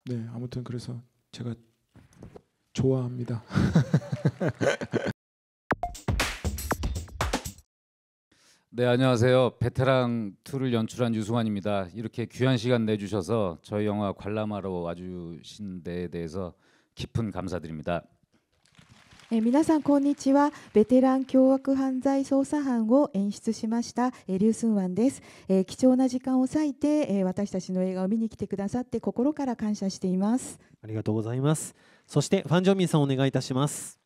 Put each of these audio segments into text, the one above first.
네, 아무튼 그래서 제가 좋아합니다. 네, 안녕하세요. 베테랑 2를 연출한 유승환입니다. 이렇게 귀한 시간 내주셔서 저희 영화 관람하러 와주신 데에 대해서 깊은 감사드립니다. 皆さんこんにちは。ベテラン凶悪犯罪捜査班を演出しましたリュウスンワンです。貴重な時間を割いて私たちの映画を見に来てくださって心から感謝しています。ありがとうございます。そしてファン・ジョンミンさんお願いいたします。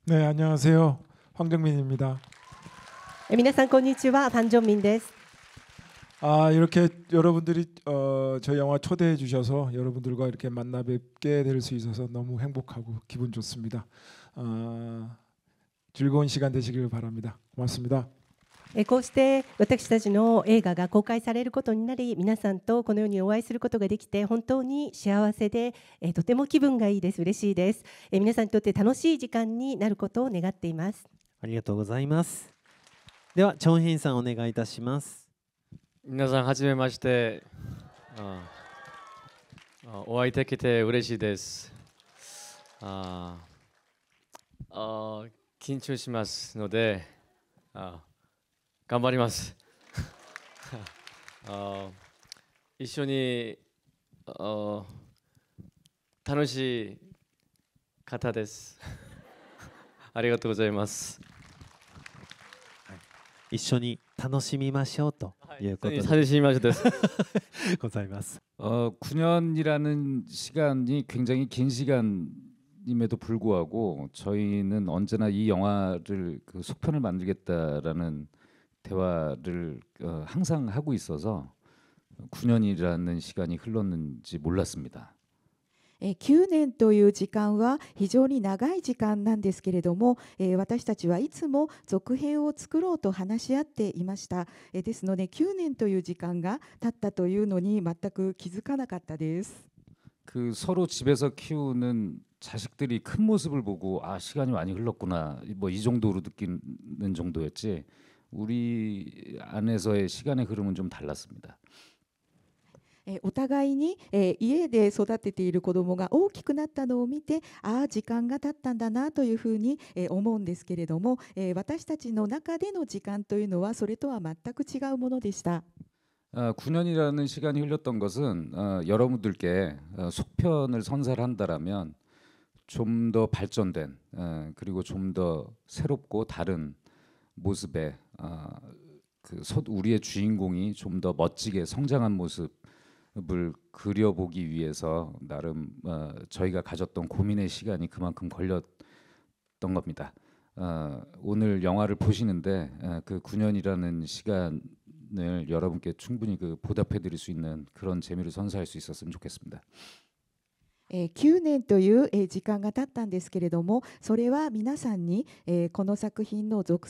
네, 안녕하세요. 황정민입니다. 皆さんこんにちは、ファン・ジョンミンです。 이렇게 여러분들이 저희 영화 초대해 주셔서 여러분들과 이렇게 만나 뵙게 될 수 있어서 너무 행복하고 기분 좋습니다. 즐거운 시간 되시길 바랍니다. 고맙습니다. こうして私たちの映画が公開されることになり、皆さんとこのようにお会いすることができて本当に幸せで、とても気分がいいです。嬉しいです。皆さんにとって楽しい時間になることを願っています。ありがとうございます。ではチョンヒンさんお願いいたします。皆さんはじめまして。お会いできて嬉しいです。緊張しますので頑張ります。一緒に楽しい方です。ありがとうございます。一緒に楽しみましょうということで、楽しみましょうです。ございます。 9년이라는 시간이 굉장히 긴 시간임에도 불구하고 저희는 언제나 이 영화를 그 속편을 만들겠다라는 대화를 항상 하고 있어서 9년이라는 시간이 흘렀는지 몰랐습니다. 9年という時間は非常に長い時間なんですけれども、私たちはいつも続編を作ろうと話し合っていました。ですので9年という時間が経ったというのに全く気づかなかったです。 그 서로 집에서 키우는 자식들이 큰 모습을 보고 시간이 많이 흘렀구나 뭐 이 정도로 느끼는 정도였지 우리 안에서의 시간의 흐름은 좀 달랐습니다. お互いに家で育てている子どもが大きくなったのを見て時間が経ったんだなというふうに思うんですけれども、私たちの中での時間というのはそれとは全く違うものでした。 9년이라는 시간이 흘렸던 것은 여러분들께 속편을 선사를 한다라면 좀 더 발전된 그리고 좀 더 새롭고 다른 모습의 우리의 주인공이 좀 더 멋지게 성장한 모습을 그려보기 위해서 나름 저희가 가졌던 고민의 시간이 그만큼 걸렸던 겁니다. 오늘 영화를 보시는데 그 9년이라는 시간을 여러분께 충분히 보답해드릴 수 있는 그런 재미를 선사할 수 있었으면 좋겠습니다. 9年という時間が経ったんですけれども、それは皆さんにこの作品の続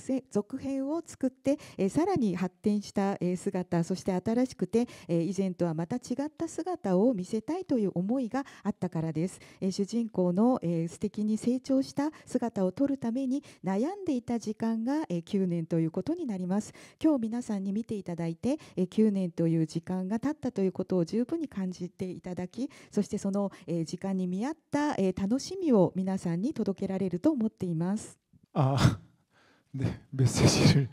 編を作ってさらに発展した姿、そして新しくて以前とはまた違った姿を見せたいという思いがあったからです。主人公の素敵に成長した姿を撮るために悩んでいた時間が9年ということになります。今日皆さんに見ていただいて9年という時間が経ったということを十分に感じていただき、そしてその時間に見合った楽しみを皆さんに届けられると思っています。네, 메시지를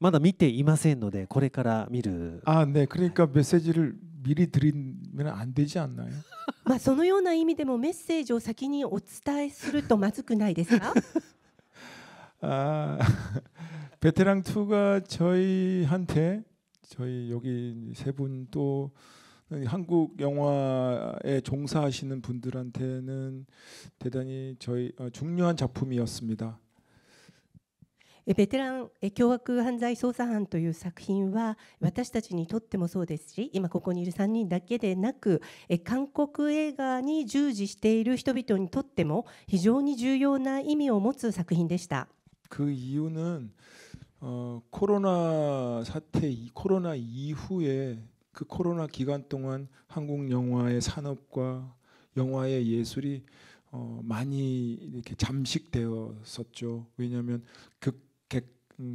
まだ見ていませんのでこれから見る。 네, 그러니까 메시지를 미리 드리면 안 되지 않나요? そのような意味でもメッセージを先にお伝えするとまずくないですか？ 베테랑 2가 저희한테 저희 여기 세 분 또 한국 영화에 종사하시는 분들한테는 대단히 중요한 작품이었습니다. ベテラン凶悪犯罪捜査班という作品は私たちにとってもそうですし、今ここにいる3人だけでなく韓国映画に従事している人々にとっても非常に重要な意味を持つ作品でした。 그 이유는 코로나 사태, 코로나 이후에 그 코로나 기간 동안 한국 영화의 산업과 영화의 예술이 많이 이렇게 잠식되었었죠. 왜냐하면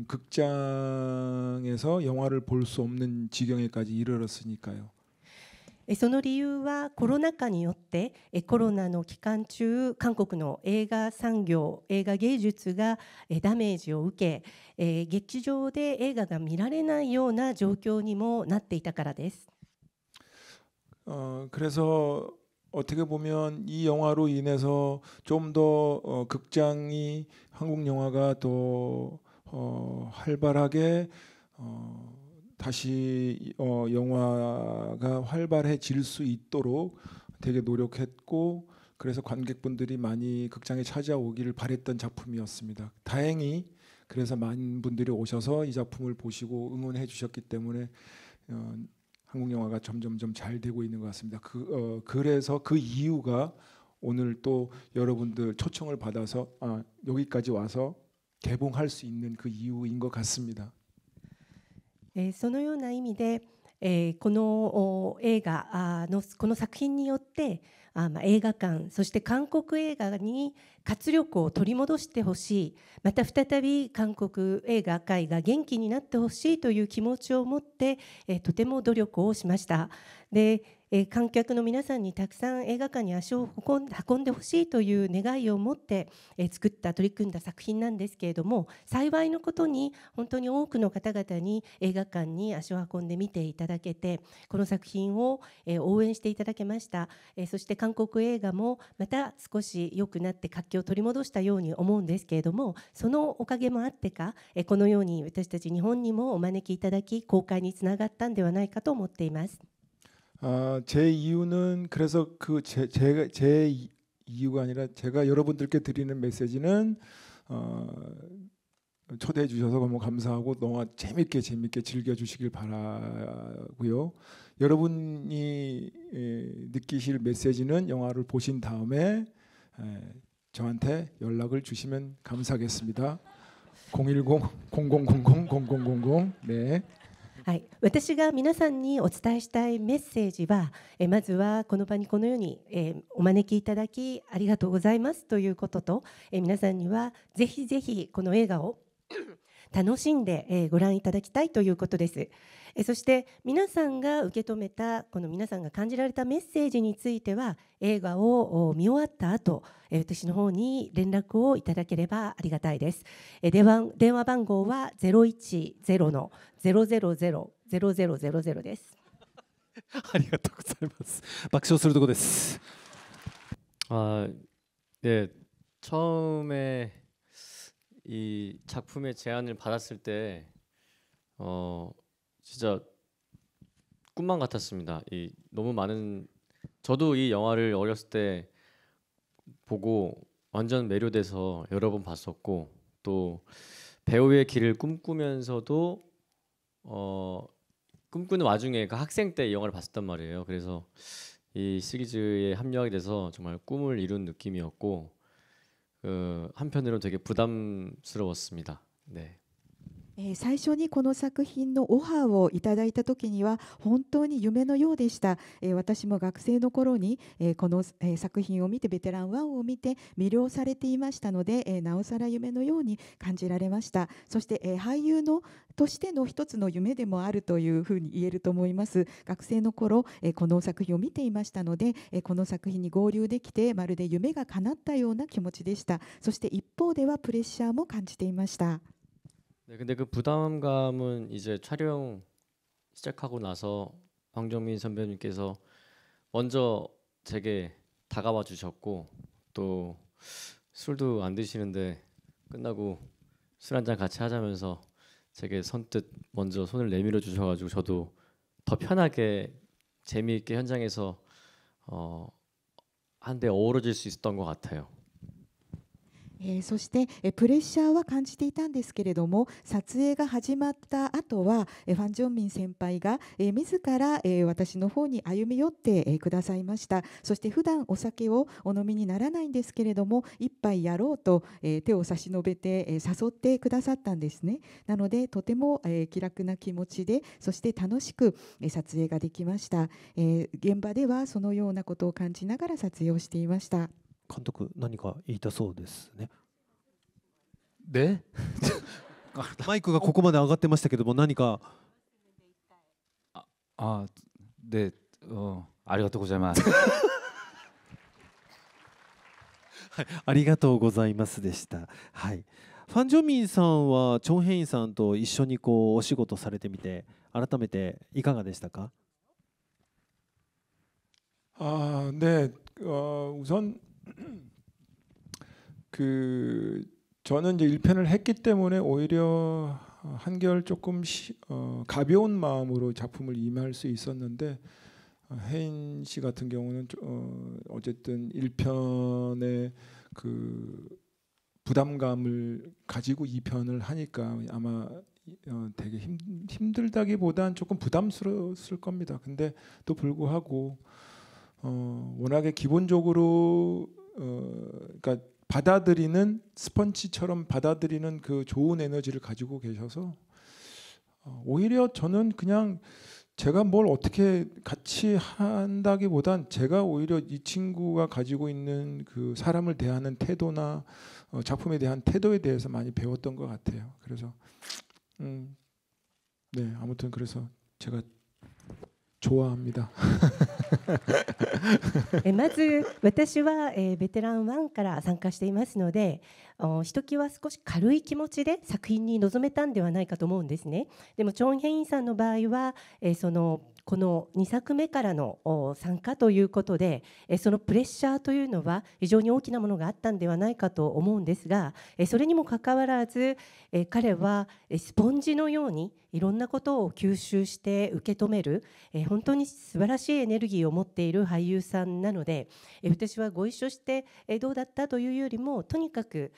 극장에서 영화를 볼 수 없는 지경에까지 이르렀으니까요. その理由はコロナ禍によってコロナの期間中、韓国の映画産業、映画芸術がダメージを受け、劇場で映画が見られないような状況にもなっていたからです。그래서 어떻게 보면 이 영화로 인해서 좀 더 극장이 한국 영화가 더 활발하게 다시 영화가 활발해질 수 있도록 되게 노력했고, 그래서 관객분들이 많이 극장에 찾아오기를 바랬던 작품이었습니다. 다행히 그래서 많은 분들이 오셔서 이 작품을 보시고 응원해 주셨기 때문에 한국 영화가 점점점 잘 되고 있는 것 같습니다. 그래서 그 이유가 오늘 또 여러분들 초청을 받아서 여기까지 와서 개봉할 수 있는 그 이유인 것 같습니다. そのような意味で、この映画のこの作品によって映画館、そして韓国映画に活力を取り戻してほしい、また再び韓国映画界が元気になってほしいという気持ちを持って、とても努力をしました。で、観客の皆さんにたくさん映画館に足を運んでほしいという願いを持って作った取り組んだ作品なんですけれども、幸いのことに本当に多くの方々に映画館に足を運んで見ていただけて、この作品を応援していただけました。そして韓国映画もまた少し良くなって活気を取り戻したように思うんですけれども、そのおかげもあってかこのように私たち日本にもお招きいただき、公開につながったんではないかと思っています。제 이유는 그래서 제 이유가 아니라 제가 여러분들께 드리는 메시지는 초대해 주셔서 너무 감사하고 너무 재밌게 즐겨주시길 바라고요. 여러분이 느끼실 메시지는 영화를 보신 다음에 저한테 연락을 주시면 감사하겠습니다. 010-0000-0000 네. はい、私が皆さんにお伝えしたいメッセージは、まずはこの場にこのように、お招きいただきありがとうございますということと、皆さんにはぜひぜひこの映画を楽しんで、ご覧いただきたいということです。そして皆さんが受け止めた、この皆さんが感じられたメッセージについては、映画を見終わった後、私の方に連絡をいただければありがたいです。電話番号は 010-000-0000 です。ありがとうございます。爆笑するとこです。네, 처음에 이 작품의 제안을 받았을 때 진짜 꿈만 같았습니다. 너무 많은, 저도 이 영화를 어렸을 때 보고 완전 매료돼서 여러 번 봤었고, 또 배우의 길을 꿈꾸면서도 꿈꾸는 와중에 그 학생 때 이 영화를 봤었단 말이에요. 그래서 이 시리즈에 합류하게 돼서 정말 꿈을 이룬 느낌이었고, 한편으로는 되게 부담스러웠습니다. 네. 最初にこの作品のオファーをいただいた時には本当に夢のようでした。私も学生の頃にこの作品を見て、ベテラン1を見て魅了されていましたので、なおさら夢のように感じられました。そして俳優としての一つの夢でもあるというふうに言えると思います。学生の頃この作品を見ていましたので、この作品に合流できてまるで夢が叶ったような気持ちでした。そして一方ではプレッシャーも感じていました。 네, 근데 그 부담감은 이제 촬영 시작하고 나서 황정민 선배님께서 먼저 제게 다가와 주셨고, 또 술도 안 드시는데 끝나고 술 한잔 같이 하자면서 제게 선뜻 먼저 손을 내밀어 주셔가지고 저도 더 편하게 재미있게 현장에서 한데 어우러질 수 있었던 것 같아요. そしてプレッシャーは感じていたんですけれども、撮影が始まった後はファン・ジョンミン先輩が自ら私の方に歩み寄ってくださいました。そして普段お酒をお飲みにならないんですけれども、一杯やろうと手を差し伸べて誘ってくださったんですね。なのでとても気楽な気持ちで、そして楽しく撮影ができました。現場ではそのようなことを感じながら撮影をしていました。 監督、何か言いたそうですね。 네? マイクがここまで上がってましたけども、何か。 네, 아리가토 고자이마스. ありがとうございますでした。はい。ファン・ジョンミンさんはチョン・ヘインさんと一緒にこうお仕事されてみて改めていかがでしたか？ 네. 우선 저는 이제 1편을 했기 때문에 오히려 한결 조금 가벼운 마음으로 작품을 임할 수 있었는데 혜인 씨 같은 경우는 어쨌든 1편의 그 부담감을 가지고 2편을 하니까 아마 되게 힘들다기보단 조금 부담스러웠을 겁니다. 근데 또 불구하고 워낙에 기본적으로 그러니까 받아들이는 스펀지처럼 받아들이는 그 좋은 에너지를 가지고 계셔서 오히려 저는 그냥 제가 뭘 어떻게 같이 한다기보단 제가 오히려 이 친구가 가지고 있는 그 사람을 대하는 태도나 작품에 대한 태도에 대해서 많이 배웠던 것 같아요. 그래서 네, 아무튼 그래서 제가 좋아합니다. まず私は、ベテラン1から参加していますので、ひときわ少し軽い気持ちで作品に臨めたんではないかと思うんですね。でもチョン・ヘインさんの場合は、この2作目からの参加ということで、そのプレッシャーというのは非常に大きなものがあったんではないかと思うんですが、それにもかかわらず、彼はスポンジのようにいろんなことを吸収して受け止める、本当に素晴らしいエネルギーを持っている俳優さんなので、私はご一緒してどうだったというよりも、とにかく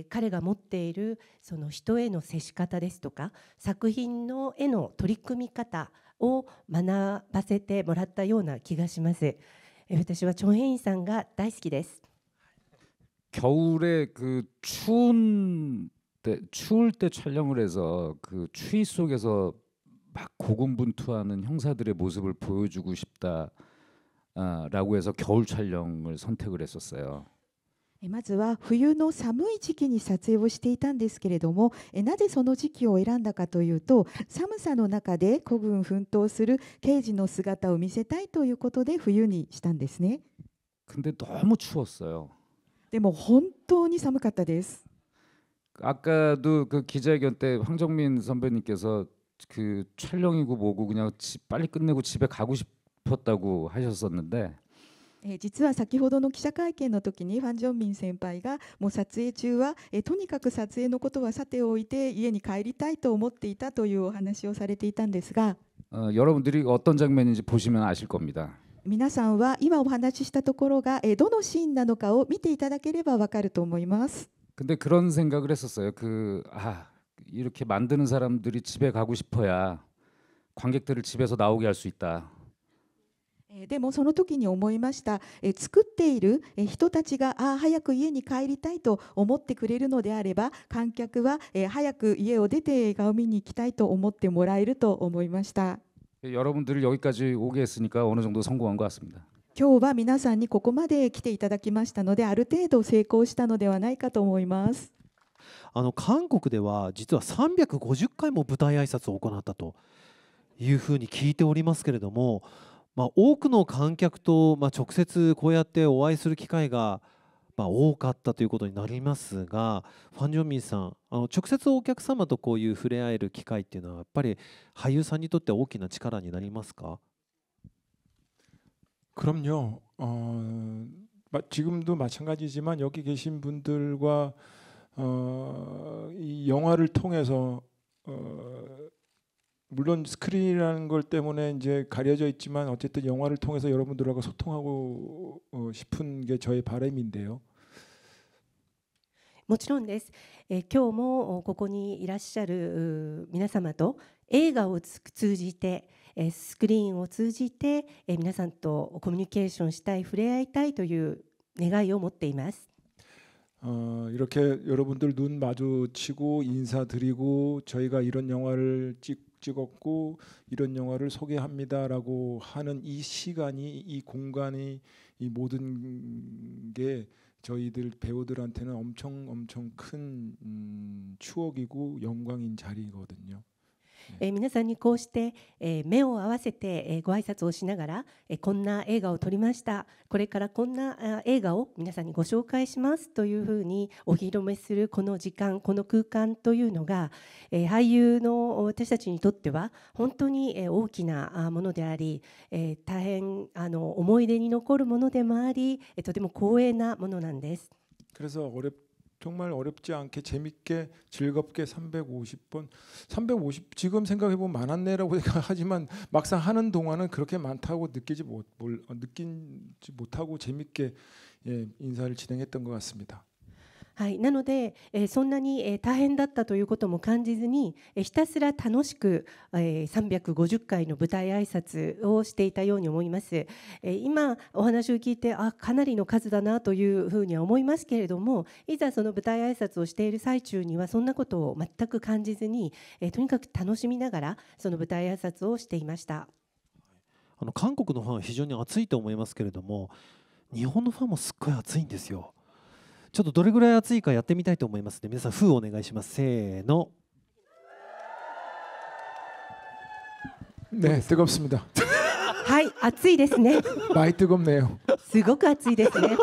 彼が持っているその人への接し方ですとか、作品のへの取り組み方を学ばせてもらったような気がします。私はチョン・ヘインさんが大好きです。 겨울에 그 추울 때 촬영을 해서 그 추위 속에서 막 고군분투하는 형사들의 모습을 보여주고 싶다라고 해서 겨울 촬영을 선택을 했었어요. まずは冬の寒い時期に撮影をしていたんですけれども、なぜその時期を選んだかというと、寒さの中で孤軍奮闘する刑事の姿を見せたいということで冬にしたんですね。 근데 너무 추웠어요. でも本当に寒かったです。 아까도 그 기자회견 때 황정민 선배님께서 그 촬영이고 뭐고 그냥 빨리 끝내고 집에 가고 싶었다고 하셨었는데 実は先ほどの記者会見の時にファン・ジョンミン先輩がもう撮影中はとにかく撮影のことはさておいて家に帰りたいと思っていたというお話をされていたんですが、 여러분들이 어떤 장면인지 보시면 아실 겁니다. 皆さんは今お話ししたところがどのシーンなのかを見ていただければわかると思います。 근데 그런 생각을 했었어요. 이렇게 만드는 사람들이 집에 가고 싶어야 관객들을 집에서 나오게 할 수 있다. でもその時に思いました。作っている人たちが早く家に帰りたいと思ってくれるのであれば、観客は早く家を出て映画を見に行きたいと思ってもらえると思いました。 여러분들을 여기까지 오게 했으니까 어느 정도 성공한 것 같습니다. 今日は皆さんにここまで来ていただきましたので、ある程度成功したのではないかと思います。韓国では実は350回も舞台挨拶を行ったというふうに聞いておりますけれども、多くの観客と直接こうやってお会いする機会が多かったということになりますが、ファン・ジョンミンさん、直接お客様とこういう触れ合える機会っていうのはやっぱり俳優さんにとって大きな力になりますか？ 그럼요. 지금도 마찬가지지만 여기 계신 분들과 이 영화를 통해서 물론 스크린이라는 걸 때문에 이제 가려져 있지만 어쨌든 영화를 통해서 여러분들하고 소통하고 싶은 게 저의 바람인데요. もちろんです。今日もここにいらっしゃる皆様と映画を通じて、スクリーンを通じて皆さんとコミュニケーションしたい、触れ合いたいという願いを持っています。 이렇게 여러분들 눈 마주치고 인사드리고 저희가 이런 영화를 찍었고 이런 영화를 소개합니다라고 하는 이 시간이, 이 공간이, 이 모든 게 저희들 배우들한테는 엄청 큰 추억이고 영광인 자리거든요. 皆さんにこうして、目を合わせて、ご挨拶をしながら、こんな映画を撮りました、これからこんな映画を皆さんにご紹介しますというふうにお披露目するこの時間、この空間というのが、俳優の私たちにとっては本当に大きなものであり、大変思い出に残るものでもあり、とても光栄なものなんです。 그래서 정말 어렵지 않게 재밌게 즐겁게 350번 350 지금 생각해 보면 많았네라고 생각하지만 막상 하는 동안은 그렇게 많다고 느끼지 못하고 재밌게 인사를 진행했던 것 같습니다. はい、なので、そんなに、大変だったということも感じずに、ひたすら楽しく、350回の舞台挨拶をしていたように思います。今お話を聞いてかなりの数だなというふうには思いますけれども、いざその舞台挨拶をしている最中にはそんなことを全く感じずに、とにかく楽しみながらその舞台挨拶をしていました。韓国のファンは非常に熱いと思いますけれども、日本のファンもすっごい熱いんですよ。ちょっとどれぐらい熱いかやってみたいと思いますので、皆さん風お願いします。せーの。네, 뜨겁습니다. はい、暑いですね。 많이 뜨겁네요. すごく暑いですね。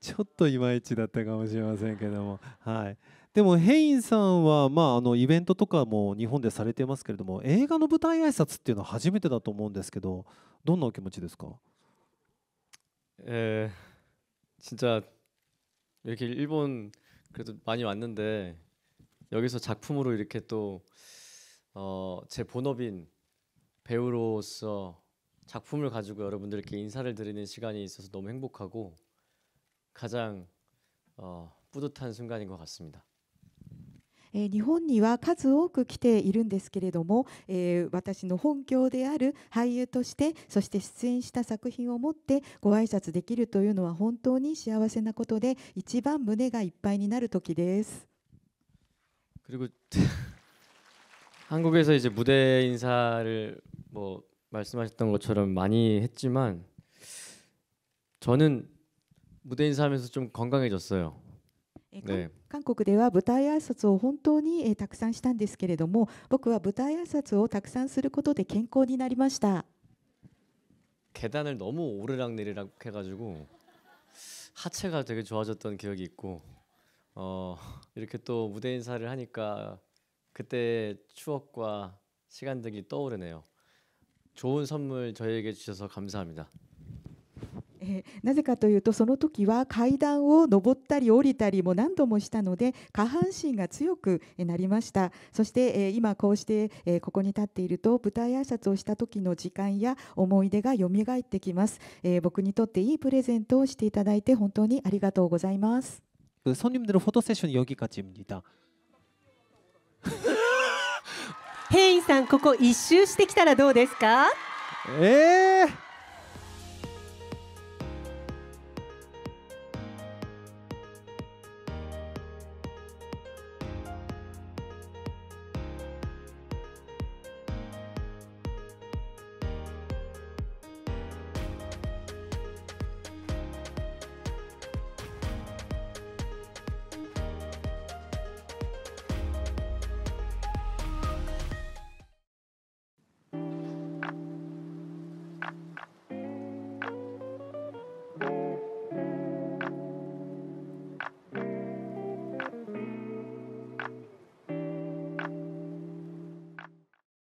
ちょっといまいちだったかもしれませんけども、はい。でもヘインさんは、イベントとかも日本でされてますけれども、映画の舞台挨拶っていうのは初めてだと思うんですけど、どんなお気持ちですか？ 진짜 이렇게 일본 그래도 많이 왔는데 여기서 작품으로 이렇게 또 제 본업인 배우로서 작품을 가지고 여러분들께 인사를 드리는 시간이 있어서 너무 행복하고 가장 뿌듯한 순간인 것 같습니다. 日本には数多く来ているんですけれども、私の本業である俳優として、そして出演した作品を持ってご挨拶できるというのは本当に幸せなことで、一番胸がいっぱいになる時です。 그리고 한국에서 이제 무대 인사를 뭐 말씀하셨던 것처럼 많이 했지만 저는 무대 인사하면서 좀 건강해졌어요. 네. 韓国では舞台挨拶を本当にたくさんしたんですけれども、僕は舞台挨拶をたくさんすることで健康になりました。 계단을 너무 오르락내리락 해가지고 하체가 되게 좋아졌던 기억이 있고 이렇게 또 무대 인사를 하니까 그때 추억과 시간들이 떠오르네요. 좋은 선물 저희에게 주셔서 감사합니다. なぜかというと、その時は階段を上ったり降りたりも何度もしたので、下半身が強くなりました。そして今こうしてここに立っていると、舞台挨拶をした時の時間や思い出がよみがえってきます。僕にとっていいプレゼントをしていただいて本当にありがとうございます。 손님들은 포토 세션 여기까지입니다. ヘインさん、ここ一周してきたらどうですか？ 에